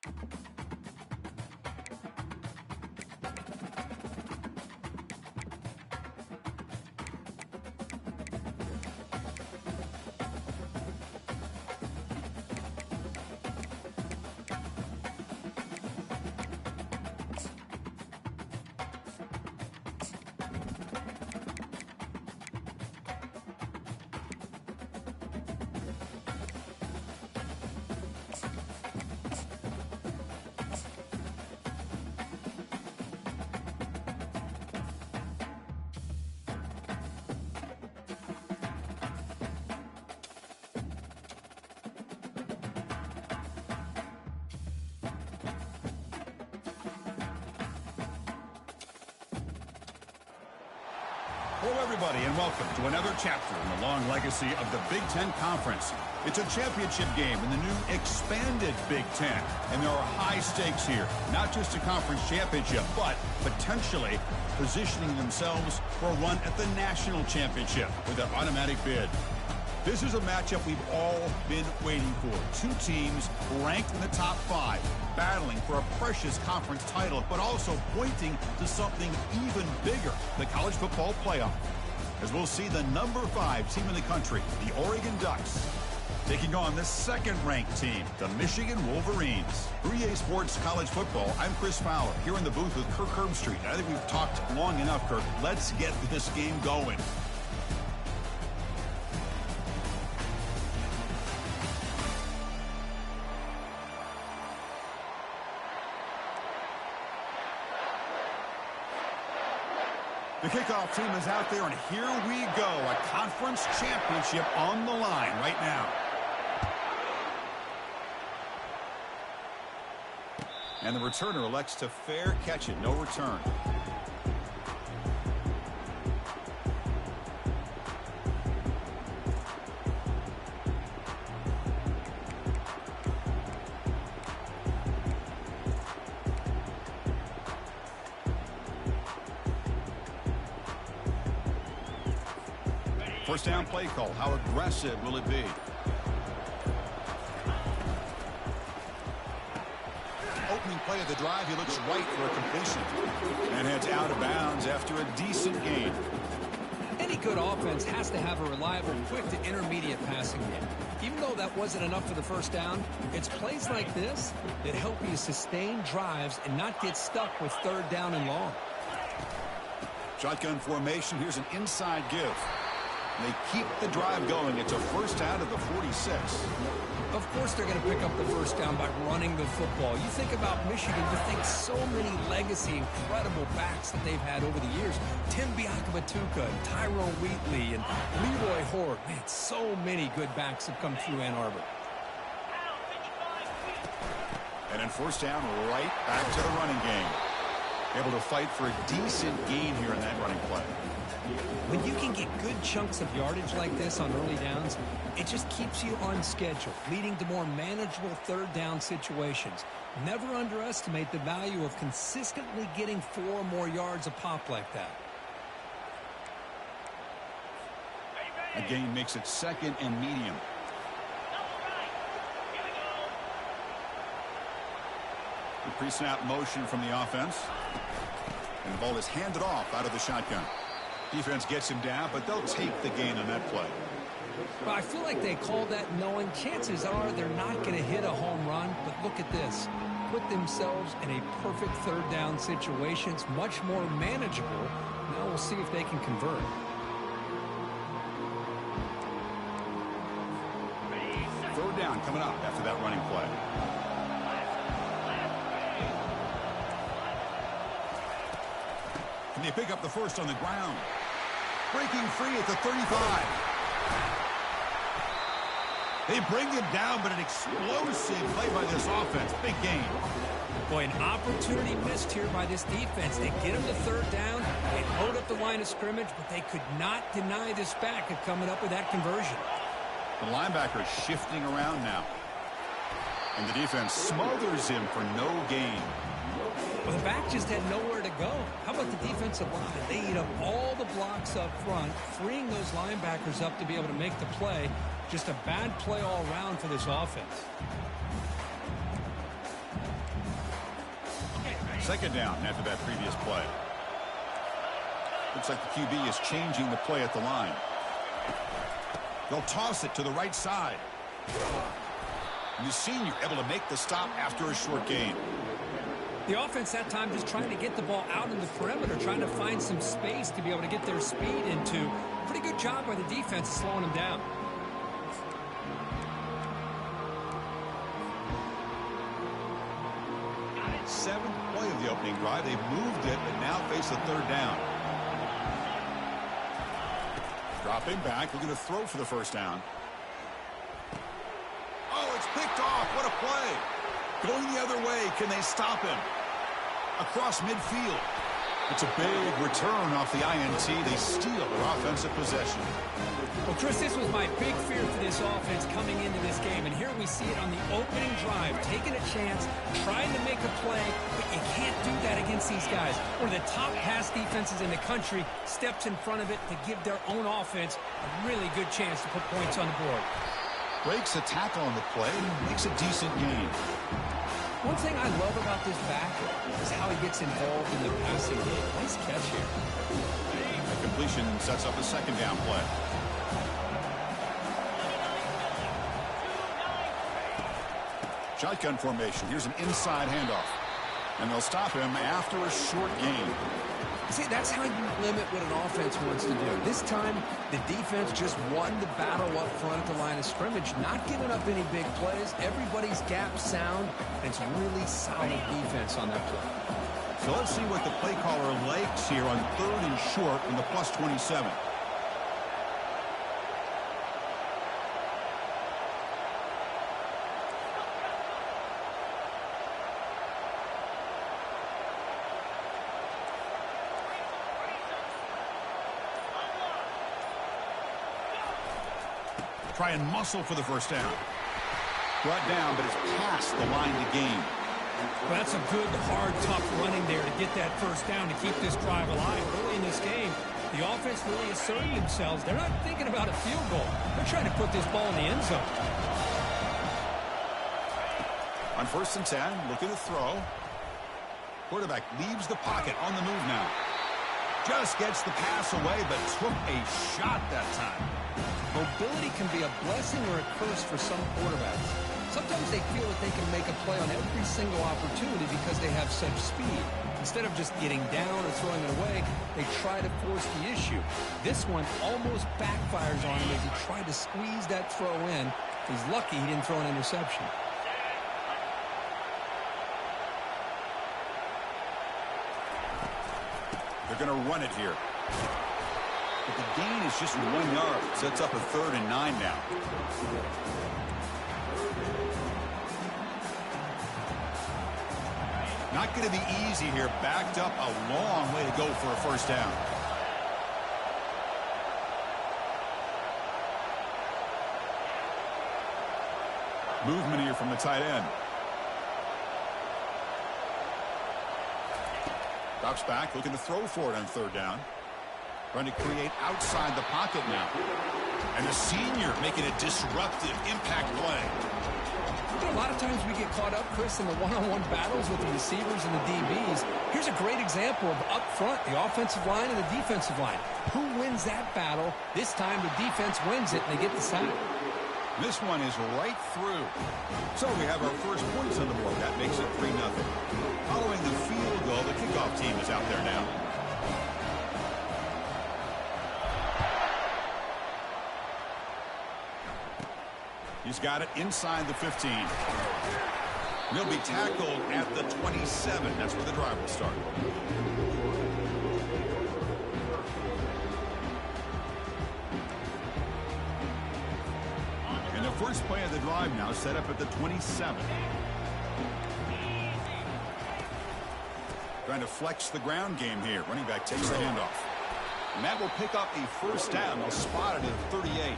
Hello, everybody, and welcome to another chapter in the long legacy of the Big Ten Conference. It's a championship game in the new expanded Big Ten, and there are high stakes here. Not just a conference championship, but potentially positioning themselves for a run at the national championship with an automatic bid. This is a matchup we've all been waiting for. Two teams ranked in the top 5, battling for a precious conference title, but also pointing to something even bigger, the college football playoff. As we'll see the number 5 team in the country, the Oregon Ducks, taking on the second-ranked team, the Michigan Wolverines. For EA Sports College Football, I'm Chris Fowler, here in the booth with Kirk Herbstreit. I think we've talked long enough, Kirk. Let's get this game going. The kickoff team is out there, and here we go. A conference championship on the line right now. And the returner elects to fair catch it. No return. First down play call. How aggressive will it be? Opening play of the drive, he looks right for a completion. And heads out of bounds after a decent gain. Any good offense has to have a reliable, quick to intermediate passing game. Even though that wasn't enough for the first down, it's plays like this that help you sustain drives and not get stuck with third down and long. Shotgun formation. Here's an inside give. They keep the drive going. It's a first out of the 46. Of course they're going to pick up the first down by running the football. You think about Michigan, you think so many legacy, incredible backs that they've had over the years. Tim Biakabatuka, Tyrone Wheatley, and Leroy Horde. Man, so many good backs have come through Ann Arbor. And then first down, right back to the running game. Able to fight for a decent gain here in that running play. When you can get good chunks of yardage like this on early downs, it just keeps you on schedule, leading to more manageable third down situations. Never underestimate the value of consistently getting 4 or more yards a pop like that. A gain makes it second and medium. The pre-snap motion from the offense. And the ball is handed off out of the shotgun. Defense gets him down, but they'll take the gain on that play. Well, I feel like they call that knowing chances are they're not going to hit a home run, but look at this. Put themselves in a perfect third down situation. It's much more manageable. Now we'll see if they can convert. Third down coming up after that running play. Can they pick up the first on the ground? Breaking free at the 35. They bring him down, but an explosive play by this offense. Big gain. Boy, an opportunity missed here by this defense. They get him to third down. They hold up the line of scrimmage, but they could not deny this back of coming up with that conversion. The linebacker is shifting around now. And the defense smothers him for no gain. Well, the back just had nowhere to go. How about the defensive line? They eat up all the blocks up front, freeing those linebackers up to be able to make the play. Just a bad play all around for this offense. Second down after that previous play. Looks like the QB is changing the play at the line. They'll toss it to the right side. And the senior able to make the stop after a short gain. The offense that time just trying to get the ball out in the perimeter, trying to find some space to be able to get their speed into. Pretty good job by the defense of slowing them down. Seventh play of the opening drive. They've moved it, but now face a third down. Dropping back, looking to throw for the first down. Oh, it's picked off. What a play. Going the other way. Can they stop him? Across midfield. It's a big return off the INT. They steal their offensive possession. Well, Chris, this was my big fear for this offense coming into this game. And here we see it on the opening drive. Taking a chance, trying to make a play, but you can't do that against these guys. One of the top pass defenses in the country steps in front of it to give their own offense a really good chance to put points on the board. Breaks a tackle on the play and makes a decent gain. One thing I love about this back is how he gets involved in the passing game. Nice catch here. The completion sets up a second down play. Shotgun formation. Here's an inside handoff. And they'll stop him after a short gain. See, that's how you limit what an offense wants to do. This time, the defense just won the battle up front at the line of scrimmage, not giving up any big plays. Everybody's gap sound, and it's really solid defense on that play. So let's see what the play caller likes here on third and short in the plus 27. Try and muscle for the first down. Brought down, but it's past the line to gain. Well, that's a good, hard, tough running there to get that first down to keep this drive alive. Early in this game, the offense really asserted themselves. They're not thinking about a field goal. They're trying to put this ball in the end zone. On 1st and 10, looking to throw. Quarterback leaves the pocket on the move now. Just gets the pass away, but took a shot that time. Mobility can be a blessing or a curse for some quarterbacks. Sometimes they feel that they can make a play on every single opportunity because they have such speed. Instead of just getting down or throwing it away, they try to force the issue. This one almost backfires on him as he tried to squeeze that throw in. He's lucky he didn't throw an interception. They're going to run it here. But the gain is just 1 yard. Sets up a 3rd and 9 now. Not going to be easy here. Backed up a long way to go for a first down. Movement here from the tight end. Drops back, looking to throw for it on 3rd down. Trying to create outside the pocket now. And the senior making a disruptive impact play. You know, a lot of times we get caught up, Chris, in the one-on-one battles with the receivers and the DBs. Here's a great example of up front, the offensive line and the defensive line. Who wins that battle? This time the defense wins it, and they get the sack. This one is right through. So we have our first points on the board. That makes it 3-0. Following the field goal, the kickoff team is out there now. He's got it inside the 15. He'll be tackled at the 27. That's where the drive will start. And the first play of the drive now set up at the 27. Trying to flex the ground game here. Running back takes the handoff. And that will pick up a first down. They'll spot it at 38.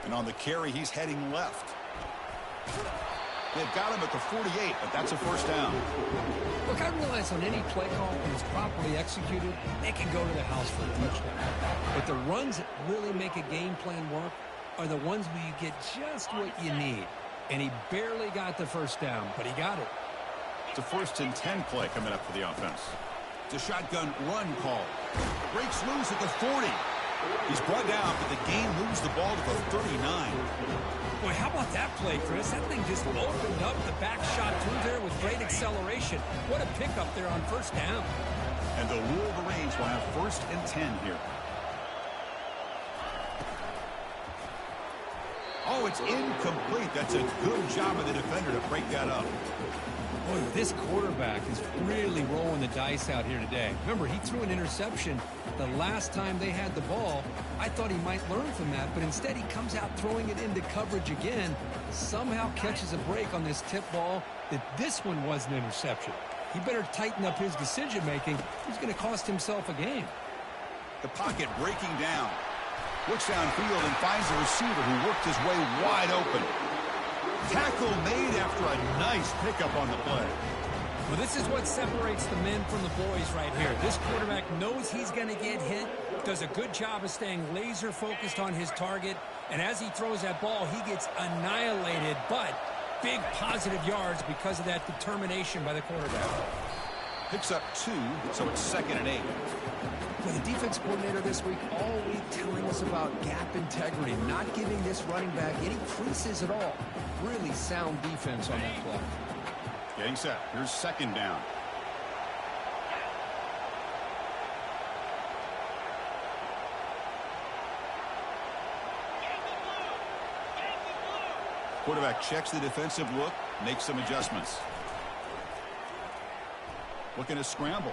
And on the carry, he's heading left. They've got him at the 48, but that's a first down. Look, I realize on any play call, when it's properly executed, they can go to the house for a touchdown. But the runs that really make a game plan work are the ones where you get just what you need. And he barely got the first down, but he got it. It's a 1st and 10 play coming up for the offense. It's a shotgun run call. Breaks loose at the 40. He's brought down, but the game moves the ball to the 39. Boy, how about that play, Chris? That thing just opened up the back shot through there with great acceleration. What a pickup there on first down. And the Wolverines will have 1st and 10 here. Oh, it's incomplete. That's a good job of the defender to break that up. Boy, this quarterback is really rolling the dice out here today. Remember, he threw an interception the last time they had the ball. I thought he might learn from that, but instead he comes out throwing it into coverage again, somehow catches a break on this tip ball that this one was an interception. He better tighten up his decision-making. He's going to cost himself a game. The pocket breaking down. Looks downfield and finds a receiver who worked his way wide open. Tackle made after a nice pickup on the play. Well, this is what separates the men from the boys right here. This quarterback knows he's going to get hit, does a good job of staying laser focused on his target, and as he throws that ball, he gets annihilated, but big positive yards because of that determination by the quarterback. Picks up 2, so it's 2nd and 8. Well, the defense coordinator this week all week telling us about gap integrity, not giving this running back any creases at all. Really sound defense on that play. Getting set. Here's 2nd down. Quarterback checks the defensive look, makes some adjustments. Looking to scramble.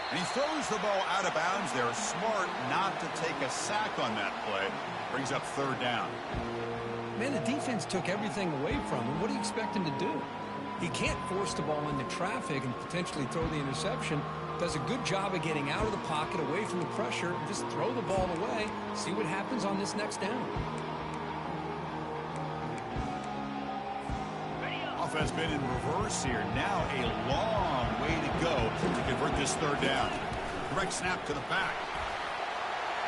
And he throws the ball out of bounds there. Smart not to take a sack on that play. Brings up 3rd down. Man, the defense took everything away from him. What do you expect him to do? He can't force the ball into traffic and potentially throw the interception. Does a good job of getting out of the pocket, away from the pressure, and just throw the ball away. See what happens on this next down. Offense been in reverse here. Now a long way to go to convert this 3rd down. Direct snap to the back.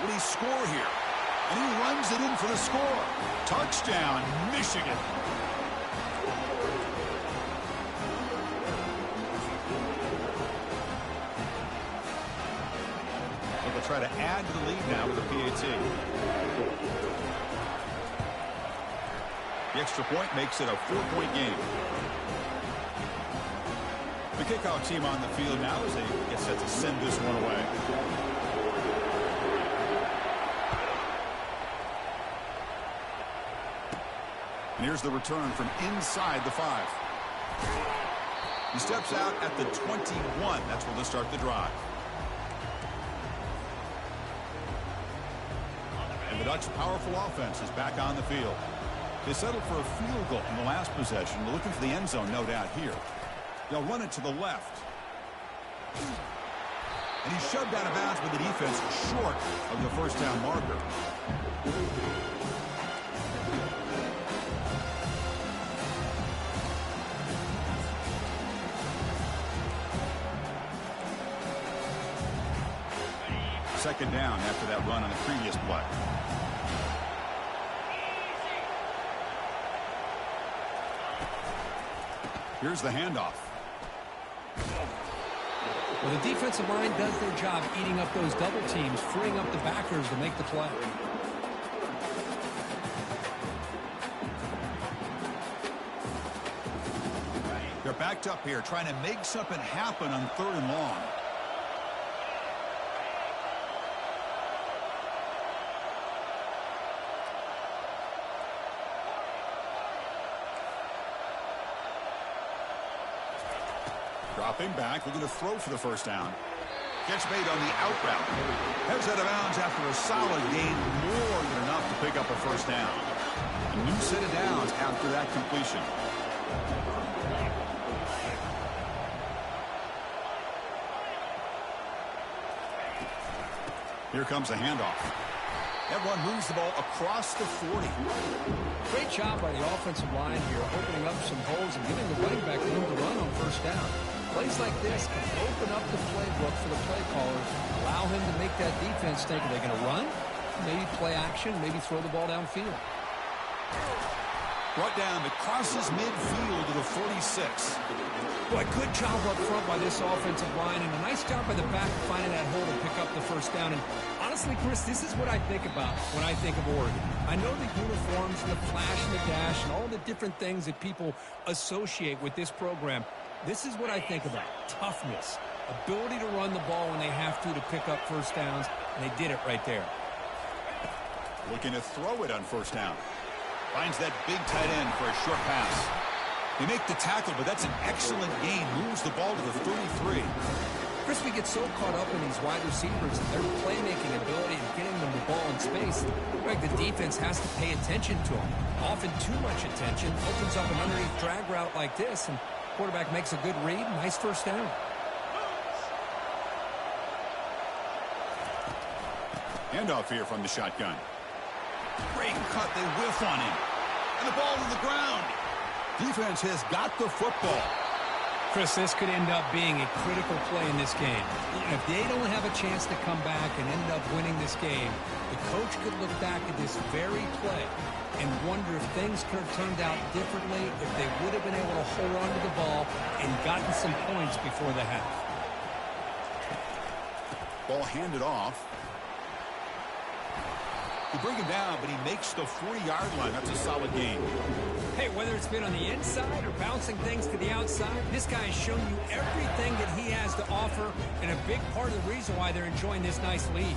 Will he score here? And he runs it in for the score. Touchdown, Michigan. They'll try to add to the lead now with a PAT. The extra point makes it a 4-point game. The kickoff team on the field now as they get set to send this one away. And here's the return from inside the 5. He steps out at the 21. That's where they'll start the drive. And the Ducks' powerful offense is back on the field. They settled for a field goal in the last possession. They're looking for the end zone, no doubt, here. They'll run it to the left. And he's shoved out of bounds with the defense short of the first down marker. Second down after that run on the previous play. Here's the handoff. Well, the defensive line does their job eating up those double teams, freeing up the backers to make the play. They're backed up here, trying to make something happen on 3rd and long. Dropping back, looking to throw for the first down. Catch made on the out route. Heads out of bounds after a solid gain, more than enough to pick up a first down. A new set of downs after that completion. Here comes the handoff. That run moves the ball across the 40. Great job by the offensive line here, opening up some holes and giving the running back room to run on first down. Plays like this can open up the playbook for the play caller, allow him to make that defense think, are they going to run? Maybe play action, maybe throw the ball downfield. Brought down, it crosses midfield to the 46. Boy, good job up front by this offensive line, and a nice job by the back finding that hole to pick up the first down. And honestly, Chris, this is what I think about when I think of Oregon. I know the uniforms and the flash and the dash and all the different things that people associate with this program. This is what I think about. Toughness, ability to run the ball when they have to pick up first downs, and they did it right there. Looking to throw it on first down. Finds that big tight end for a short pass. They make the tackle, but that's an excellent gain. Moves the ball to the 33. Chris, we get so caught up in these wide receivers and their playmaking ability and getting them the ball in space. Greg, the defense has to pay attention to them. Often too much attention. Opens up an underneath drag route like this, and quarterback makes a good read. Nice first down. Handoff here from the shotgun. Great cut. They whiff on him. And the ball to the ground. Defense has got the football. Chris, this could end up being a critical play in this game. If they don't have a chance to come back and end up winning this game, the coach could look back at this very play and wonder if things could have turned out differently, if they would have been able to hold on to the ball and gotten some points before the half. Ball handed off. You bring him down, but he makes the 40-yard line. That's a solid game. Hey, whether it's been on the inside or bouncing things to the outside, this guy has shown you everything that he has to offer, and a big part of the reason why they're enjoying this nice lead.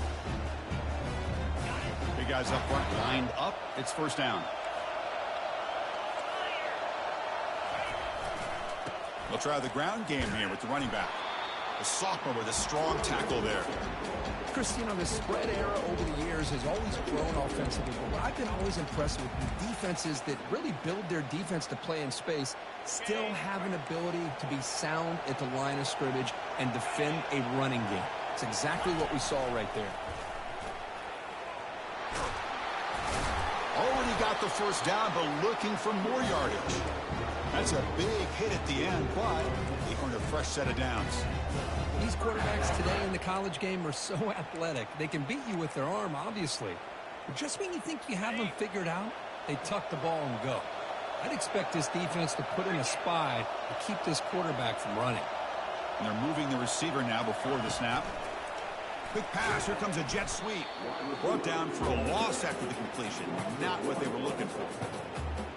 Big guys up front, lined up. It's first down. They'll try the ground game here with the running back. The sophomore with a strong tackle there. Chris, you know, the spread era over the years has always grown offensively, but what I've been always impressed with the defenses that really build their defense to play in space still have an ability to be sound at the line of scrimmage and defend a running game. It's exactly what we saw right there. Already got the first down, but looking for more yardage. That's a big hit at the end, but they earned a fresh set of downs. These quarterbacks today in the college game are so athletic. They can beat you with their arm, obviously. But just when you think you have them figured out, they tuck the ball and go. I'd expect this defense to put in a spy to keep this quarterback from running. And they're moving the receiver now before the snap. Quick pass. Here comes a jet sweep. Brought down for a loss after the completion. Not what they were looking for.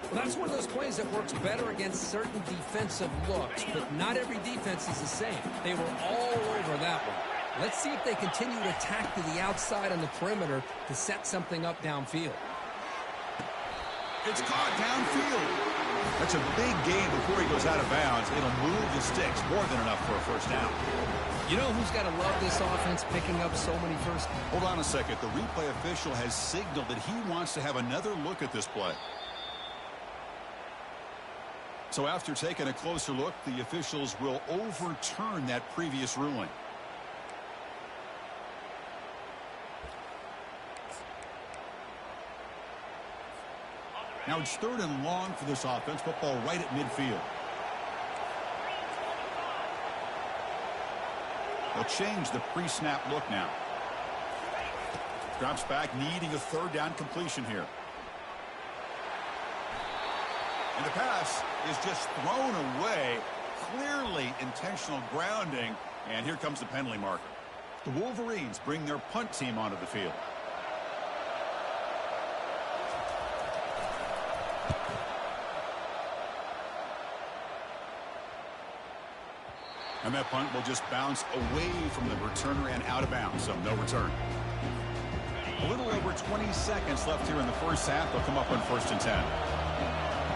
Well, that's one of those plays that works better against certain defensive looks, but not every defense is the same. They were all over that one. Let's see if they continue to attack to the outside on the perimeter to set something up downfield. It's caught downfield. That's a big gain before he goes out of bounds. It'll move the sticks, more than enough for a first down. You know who's got to love this offense picking up so many first? Hold on a second. The replay official has signaled that he wants to have another look at this play. So after taking a closer look, the officials will overturn that previous ruling. Now it's 3rd and long for this offense. Football right at midfield. They'll change the pre-snap look now. Drops back, needing a 3rd down completion here. And the pass is just thrown away. Clearly intentional grounding. And here comes the penalty marker. The Wolverines bring their punt team onto the field. And that punt will just bounce away from the returner and out of bounds, so no return. A little over 20 seconds left here in the first half. They'll come up on 1st and 10.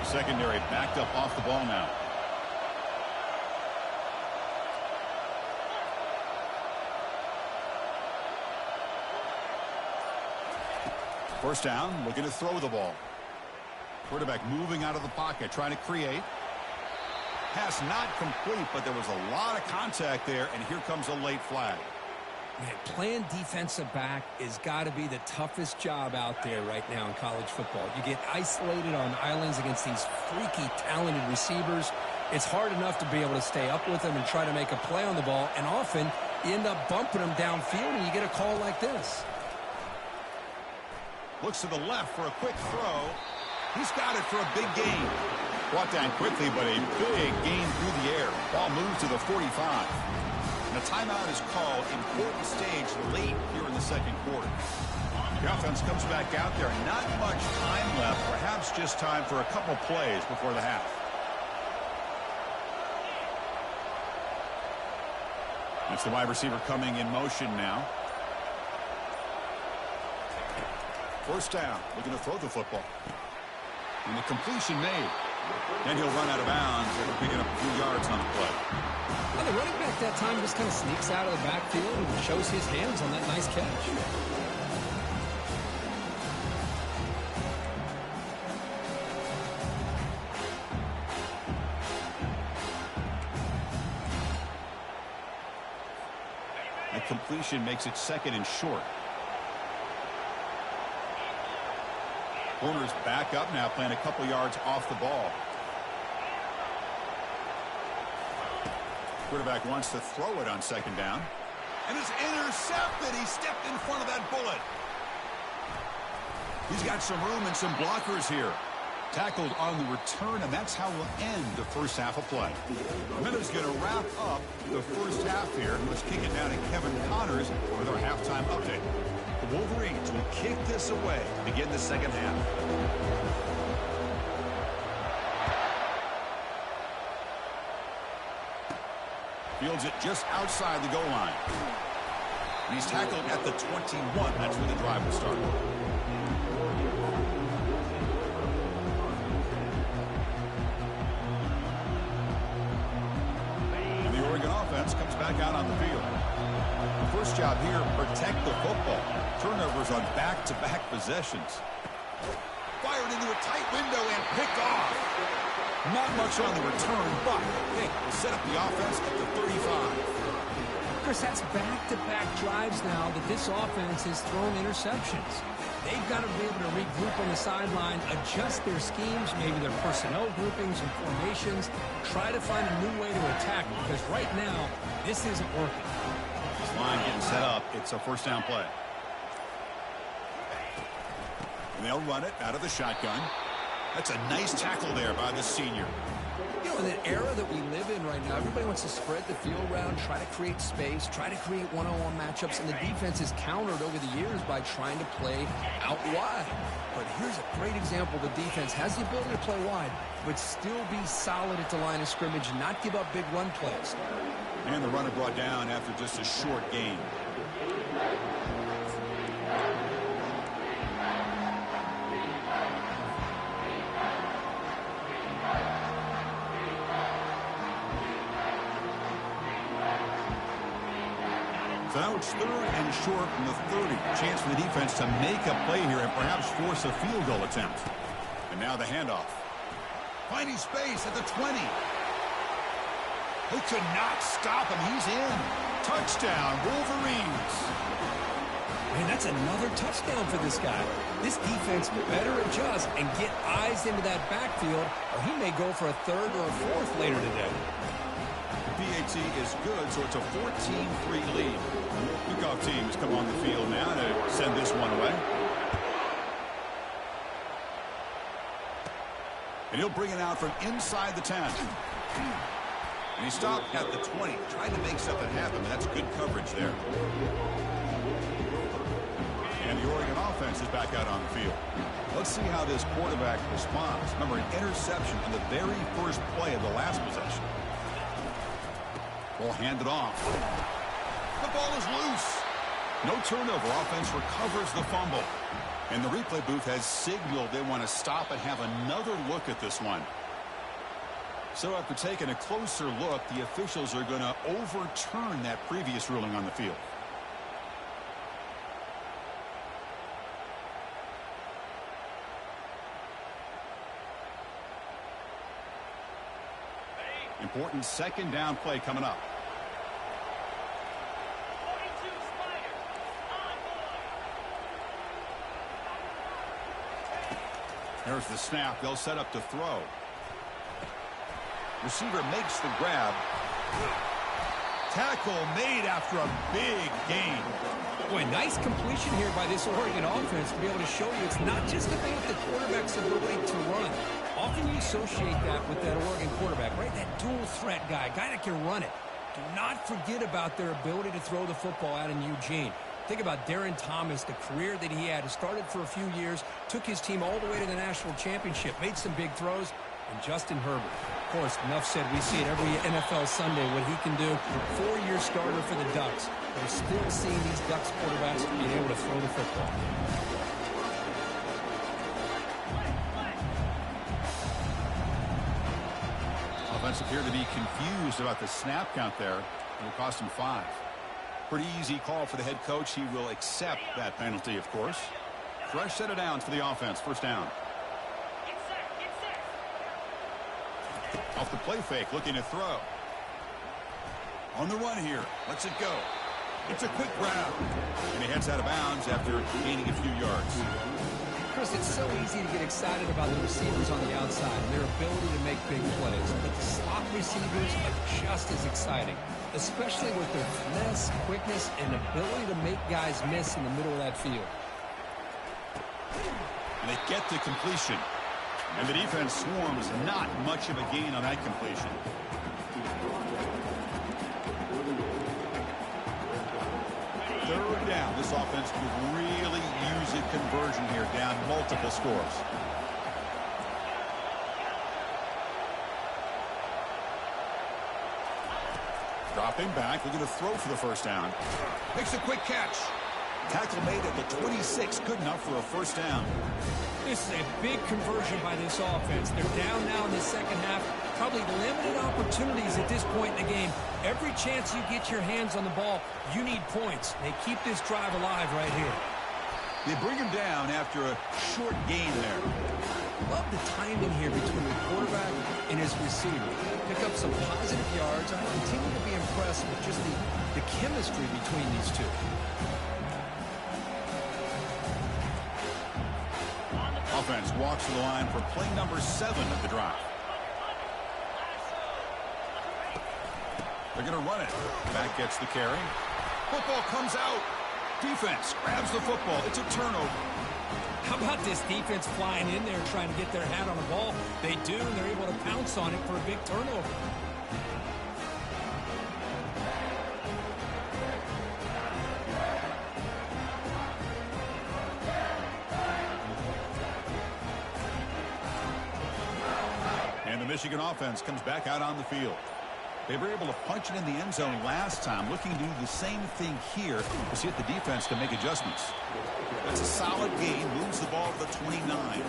Secondary backed up off the ball now. First down, looking to throw the ball. Quarterback moving out of the pocket, trying to create. Pass not complete, but there was a lot of contact there, and here comes a late flag. Man, playing defensive back has got to be the toughest job out there right now in college football. You get isolated on islands against these freaky, talented receivers. It's hard enough to be able to stay up with them and try to make a play on the ball, and often you end up bumping them downfield and you get a call like this. Looks to the left for a quick throw. He's got it for a big gain. Brought down quickly, but a big gain through the air. Ball moves to the 45. And a timeout is called. Important stage late here in the second quarter. The offense comes back out there. Not much time left. Perhaps just time for a couple plays before the half. It's the wide receiver coming in motion now. First down, looking to throw the football. And the completion made. Then he'll run out of bounds after picking up a few yards on the play. Well, the running back that time just kind of sneaks out of the backfield and shows his hands on that nice catch. That completion makes it second and short. Corner's back up now, playing a couple yards off the ball. Quarterback wants to throw it on second down. And it's intercepted. He stepped in front of that bullet. He's got some room and some blockers here. Tackled on the return, and that's how we'll end the first half of play. Miller's going to wrap up the first half here. Let's kick it down to Kevin Connors with our halftime update. The Wolverines will kick this away to begin the second half. Fields it just outside the goal line. And he's tackled at the 21. That's where the drive will start. And the Oregon offense comes back out on the field. The first job here, protect the football. Turnovers on back-to-back possessions. Fired into a tight window and picked off. Not much on the return, but Nick will set up the offense at the 35. Chris, that's back-to-back drives now that this offense has thrown interceptions. They've got to be able to regroup on the sideline, adjust their schemes, maybe their personnel groupings and formations, try to find a new way to attack, because right now, this isn't working. This line getting set up. It's a first down play. And they'll run it out of the shotgun. That's a nice tackle there by the senior. You know, in the era that we live in right now, everybody wants to spread the field around, try to create space, try to create one-on-one matchups, and the defense is countered over the years by trying to play out wide. But here's a great example. The defense has the ability to play wide, but still be solid at the line of scrimmage and not give up big run plays. And the runner brought down after just a short gain. So now it's third and short from the 30. Chance for the defense to make a play here and perhaps force a field goal attempt. And now the handoff. Finding space at the 20. They could not stop him. He's in. Touchdown, Wolverines. Man, that's another touchdown for this guy. This defense better adjust and get eyes into that backfield, or he may go for a third or a fourth later today. The PAT is good, so it's a 14-3 lead. Kickoff team has come on the field now to send this one away. And he'll bring it out from inside the 10. And he stopped at the 20, trying to make something happen. That's good coverage there. And the Oregon offense is back out on the field. Let's see how this quarterback responds. Remember, an interception on the very first play of the last possession. Ball handed off. The ball is loose. No turnover. Offense recovers the fumble. And the replay booth has signaled they want to stop and have another look at this one. So after taking a closer look, the officials are going to overturn that previous ruling on the field. Important second down play coming up. There's the snap. They'll set up to throw. Receiver makes the grab. Tackle made after a big gain. Boy, nice completion here by this Oregon offense to be able to show you it's not just about the quarterback's ability to run. Often you associate that with that Oregon quarterback, right? That dual threat guy that can run it. Do not forget about their ability to throw the football out in Eugene. Think about Darren Thomas, the career that he had. He started for a few years, took his team all the way to the national championship, made some big throws, and Justin Herbert. Of course, enough said, we see it every NFL Sunday what he can do. 4-year starter for the Ducks. We're still seeing these Ducks quarterbacks being able to throw the football. Offense appeared to be confused about the snap count there. It will cost him 5. Pretty easy call for the head coach. He will accept that penalty, of course. Fresh set of downs for the offense. First down. Off the play fake, looking to throw. On the run here. Lets it go. It's a quick grab. And he heads out of bounds after gaining a few yards. Chris, it's so easy to get excited about the receivers on the outside and their ability to make big plays. But the slot receivers are just as exciting, especially with their finesse, quickness, and ability to make guys miss in the middle of that field. And they get the completion. And the defense swarms. Not much of a gain on that completion. Third down. This offense could really use a conversion here, down multiple scores. Dropping back, looking to throw for the first down. Makes a quick catch. Tackle made at the 26, good enough for a first down. This is a big conversion by this offense. They're down now in the second half. Probably limited opportunities at this point in the game. Every chance you get your hands on the ball, you need points. They keep this drive alive right here. They bring him down after a short gain there. Love the timing here between the quarterback and his receiver. Pick up some positive yards. I continue to be impressed with just the chemistry between these two. Offense walks to the line for play number 7 of the drive. They're going to run it. Back gets the carry. Football comes out. Defense grabs the football. It's a turnover. How about this defense flying in there trying to get their hat on the ball? They do, and they're able to pounce on it for a big turnover. And the Michigan offense comes back out on the field. They were able to punch it in the end zone last time, looking to do the same thing here to see if the defense can make adjustments. That's a solid gain, moves the ball to the 29.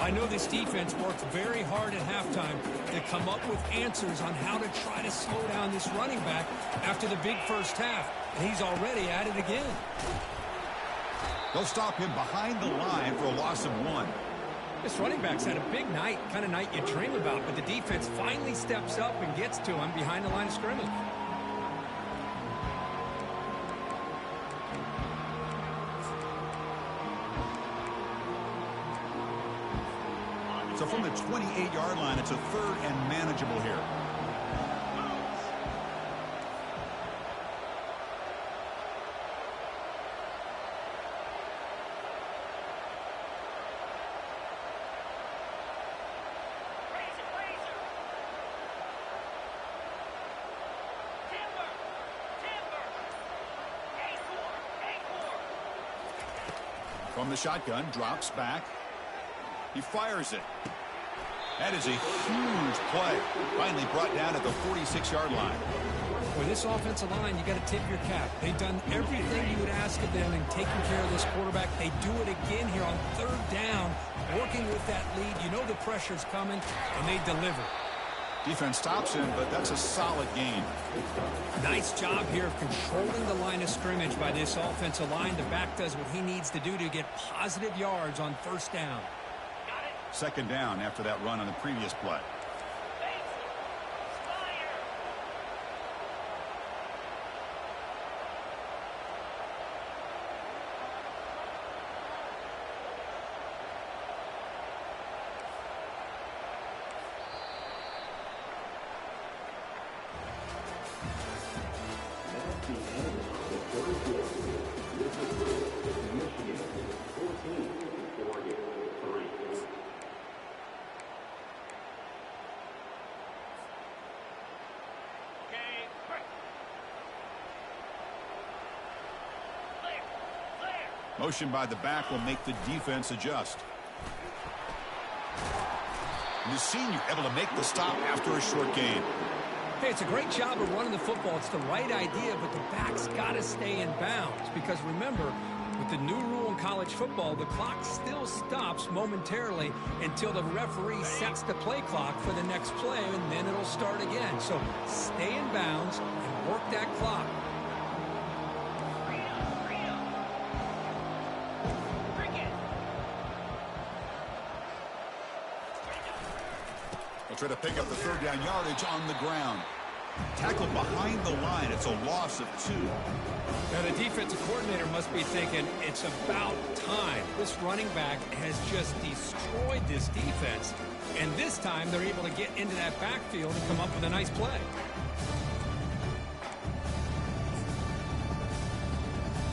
I know this defense worked very hard at halftime to come up with answers on how to try to slow down this running back after the big first half, and he's already at it again. They'll stop him behind the line for a loss of 1. This running back's had a big night, kind of night you dream about, but the defense finally steps up and gets to him behind the line of scrimmage. So from the 28-yard line, it's a 3rd and manageable here. From the shotgun, drops back. He fires it. That is a huge play. Finally brought down at the 46-yard line. For this offensive line, you got to tip your cap. They've done everything you would ask of them in taking care of this quarterback. They do it again here on 3rd down, working with that lead. You know the pressure's coming, and they deliver. Defense stops him, but that's a solid gain. Nice job here of controlling the line of scrimmage by this offensive line. The back does what he needs to do to get positive yards on 1st down. 2nd down after that run on the previous play. Motion by the back will make the defense adjust. And the senior able to make the stop after a short gain. Hey, it's a great job of running the football. It's the right idea, but the back's got to stay in bounds. Because remember, with the new rule in college football, the clock still stops momentarily until the referee sets the play clock for the next play, and then it'll start again. So stay in bounds and work that clock. Try to pick up the third down yardage on the ground. Tackled behind the line. It's a loss of 2. Now the defensive coordinator must be thinking it's about time. This running back has just destroyed this defense. And this time they're able to get into that backfield and come up with a nice play.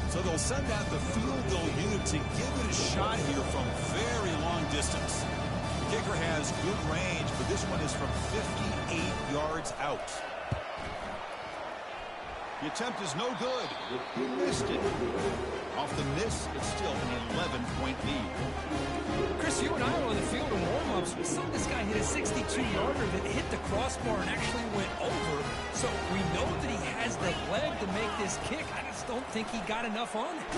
So they'll send out the field goal unit to give it a shot here from very long distance. Kicker has good range, but this one is from 58 yards out. The attempt is no good. He missed it. Off the miss, it's still an 11-point lead. Chris, you and I were on the field in warm-ups. We saw this guy hit a 62-yarder that hit the crossbar and actually went over. So we know that he has the leg to make this kick. I just don't think he got enough on it.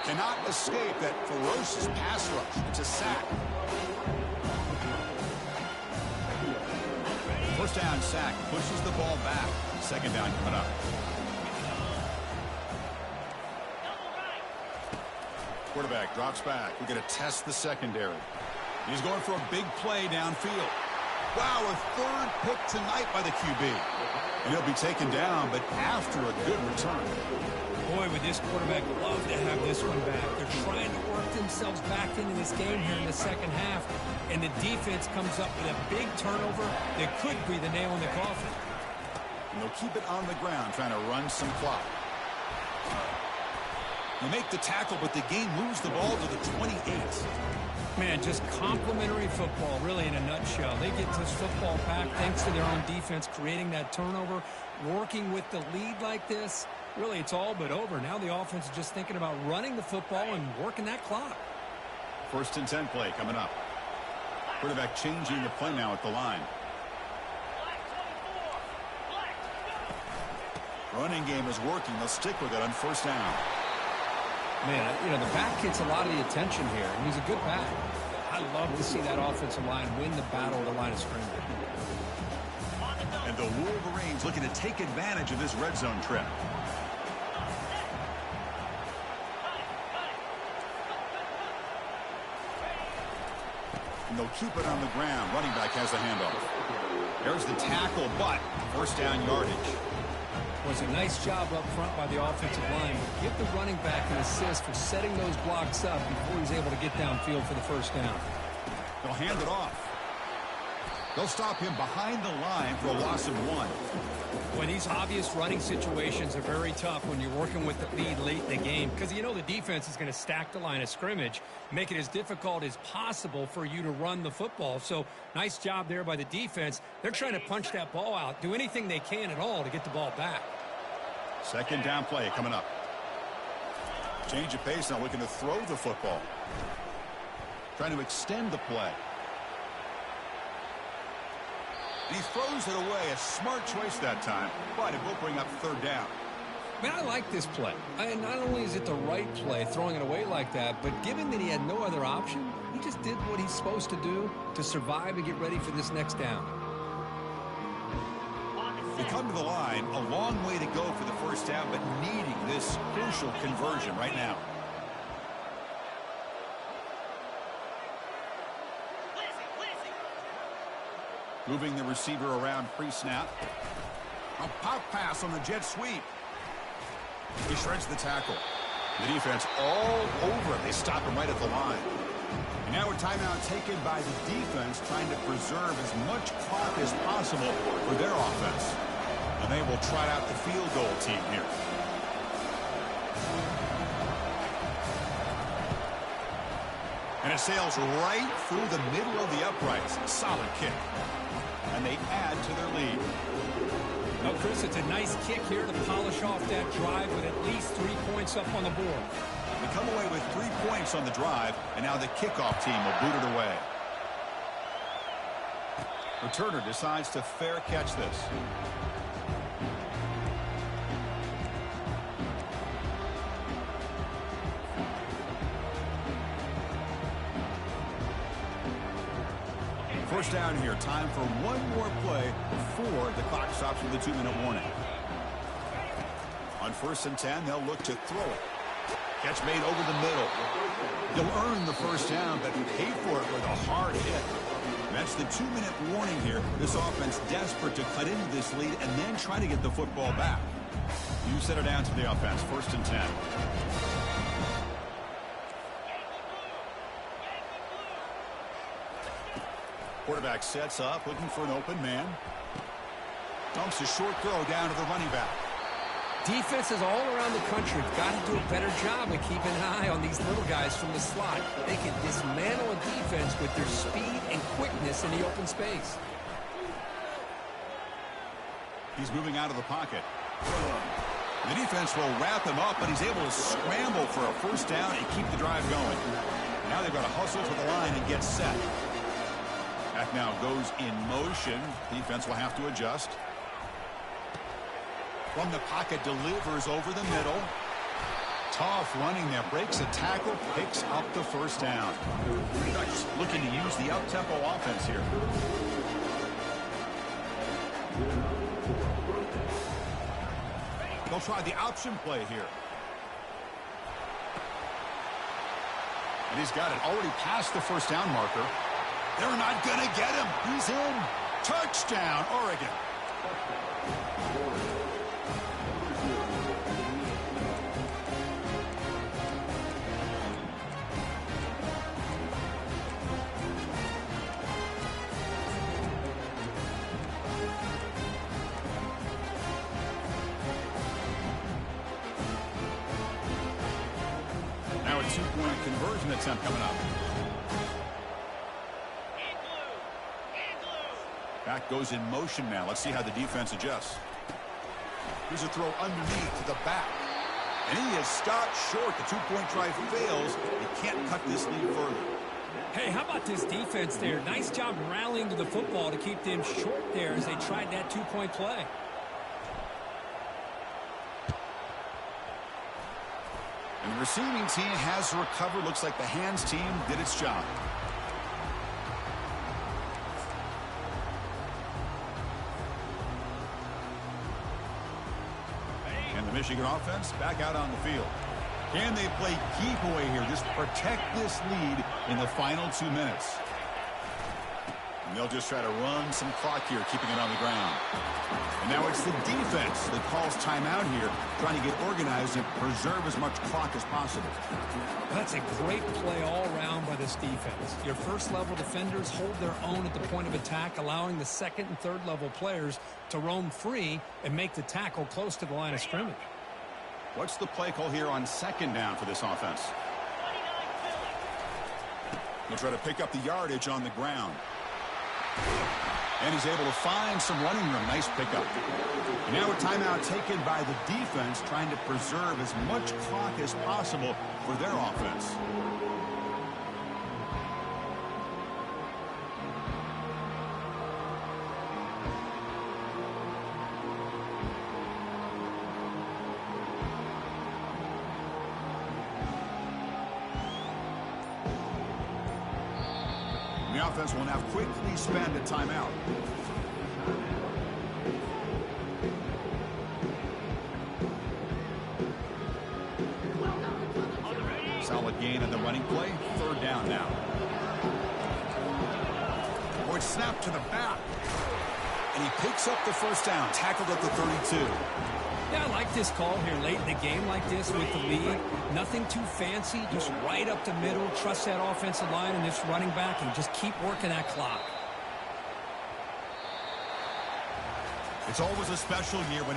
Cannot escape that ferocious pass rush. It's a sack. First down sack, pushes the ball back. Second down coming up. Quarterback drops back. We're going to test the secondary. He's going for a big play downfield. Wow, a third pick tonight by the QB. And he'll be taken down, but after a good return. Boy, would this quarterback love to have this one back. They're trying to work themselves back into this game here in the second half. And the defense comes up with a big turnover that could be the nail in the coffin. And they'll keep it on the ground, trying to run some clock. They make the tackle, but the game moves the ball to the 28. Man, just complimentary football, really, in a nutshell. They get this football back thanks to their own defense, creating that turnover, working with the lead like this. Really, it's all but over. Now the offense is just thinking about running the football and working that clock. First and 10 play coming up. Quarterback changing the play now at the line. Running game is working. They'll stick with it on first down. Man, you know, the back gets a lot of the attention here, and he's a good back. I love to see that offensive line win the battle at the line of scrimmage. And the Wolverines looking to take advantage of this red zone trip. And they'll keep it on the ground. Running back has the handoff. There's the tackle, but first down yardage. Was a nice job up front by the offensive line. Give the running back an assist for setting those blocks up before he's able to get downfield for the first down. They'll hand it off. They'll stop him behind the line for a loss of 1. Well, these obvious running situations are very tough when you're working with the lead late in the game because you know the defense is going to stack the line of scrimmage, make it as difficult as possible for you to run the football. So nice job there by the defense. They're trying to punch that ball out, do anything they can at all to get the ball back. Second down play coming up. Change of pace now, looking to throw the football. Trying to extend the play. And he throws it away. A smart choice that time, but it will bring up third down. Man, I like this play. And not only is it the right play, throwing it away like that, but given that he had no other option, he just did what he's supposed to do to survive and get ready for this next down. They come to the line, a long way to go for the first down, but needing this crucial conversion right now. Moving the receiver around pre-snap. A pop pass on the jet sweep. He shreds the tackle. The defense all over him. They stop him right at the line. And now a timeout taken by the defense, trying to preserve as much clock as possible for their offense. And they will trot out the field goal team here. And it sails right through the middle of the uprights. Solid kick. And they add to their lead. Now, Chris, it's a nice kick here to polish off that drive with at least 3 points up on the board. They come away with 3 points on the drive, and now the kickoff team will boot it away. Returner decides to fair catch this. First down here. Time for one more play before the clock stops with a 2-minute warning. On 1st and 10, they'll look to throw it. Catch made over the middle. You'll earn the first down, but you pay for it with a hard hit. That's the 2-minute warning here. This offense desperate to cut into this lead and then try to get the football back. You set it down to the offense. 1st and 10. Quarterback sets up, looking for an open man. Dumps a short throw down to the running back. Defenses all around the country have got to do a better job of keeping an eye on these little guys from the slot. They can dismantle a defense with their speed and quickness in the open space. He's moving out of the pocket. The defense will wrap him up, but he's able to scramble for a first down and keep the drive going. Now they've got to hustle to the line and get set. Back now goes in motion. Defense will have to adjust. From the pocket, delivers over the middle. Tough running there. Breaks a tackle, picks up the first down. Just looking to use the up-tempo offense here. They'll try the option play here. And he's got it already past the first down marker. They're not going to get him. He's in. Touchdown, Oregon. Now a two-point conversion attempt coming up. Back goes in motion now. Let's see how the defense adjusts. Here's a throw underneath to the back. And he is stopped short. The two-point try fails. They can't cut this lead further. Hey, how about this defense there? Nice job rallying to the football to keep them short there as they tried that two-point play. And the receiving team has recovered. Looks like the hands team did its job. And the Michigan offense back out on the field. Can they play keep away here? Just protect this lead in the final 2 minutes. And they'll just try to run some clock here, keeping it on the ground. And now it's the defense that calls timeout here, trying to get organized and preserve as much clock as possible. That's a great play all around by this defense. Your first-level defenders hold their own at the point of attack, allowing the second and third-level players to roam free and make the tackle close to the line of scrimmage. What's the play call here on second down for this offense? He'll try to pick up the yardage on the ground. And he's able to find some running room. Nice pickup. And now a timeout taken by the defense, trying to preserve as much clock as possible for their offense. The offense will now quickly spend a timeout. Solid gain on the running play. Third down now. Boy, snap to the back. And he picks up the first down. Tackled at the 32. Yeah, I like this call here late in the game like this with the lead. Nothing too fancy, just right up the middle. Trust that offensive line and this running back and just keep working that clock. It's always a special year when